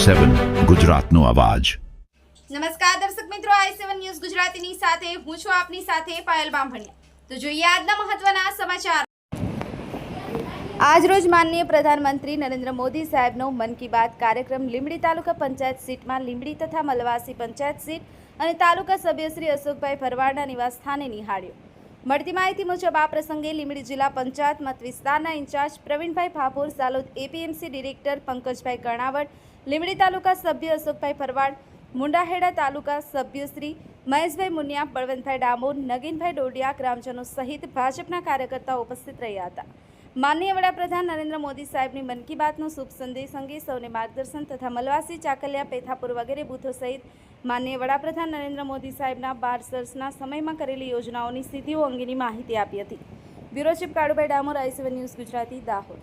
i7 ગુજરાતનો અવાજ। નમસ્કાર દર્શક મિત્રો, i7 ન્યૂઝ ગુજરાતીની સાથે હું છું આપની સાથે પાયલ બામભણિયા। તો જોઈએ આજના મહત્વના સમાચાર। આજરોજ માનનીય પ્રધાનમંત્રી નરેન્દ્ર મોદી સાહેબનો મન કી બાત કાર્યક્રમ લીંબડી તાલુકા પંચાયત સીટમાં લીંબડી તથા મલવાસી પંચાયત સીટ અને તાલુકા સભ્ય શ્રી અશોકભાઈ ભરવાડના નિવાસ સ્થાને નિહાળ્યો। મળતી માહિતી મુજબ આ પ્રસંગે લીંબડી જિલ્લા પંચાયત મત વિસ્તારના in charge Pravinbhai Bhabhor, Salod APMC director Pankajbhai Karnavat, Limbdi taluka સભ્ય અશોકભાઈ ભરવાડ, મુંડાહેડા તાલુકા સભ્ય શ્રી મહેશભાઈ મુનિયા, બળવંતભાઈ ડામોર, નગીનભાઈ ડોડિયા, ગ્રામજનો સહિત ભાજપના કાર્યકર્તાઓ ઉપસ્થિત રહ્યા હતા। માનનીય વડાપ્રધાન નરેન્દ્ર મોદી સાહેબની મન કી બાતનો શુભ સંદેશ અંગે સૌને માર્ગદર્શન તથા મલવાસી, ચાકલિયા, પેથાપુર વગેરે બૂથો સહિત માનનીય વડાપ્રધાન નરેન્દ્ર મોદી સાહેબના 12 વર્ષના સમયમાં કરેલી યોજનાઓની સિદ્ધિઓ અંગેની માહિતી આપી હતી। Bureau chief Kalubhai Damor, i7 news Gujarati, Dahod.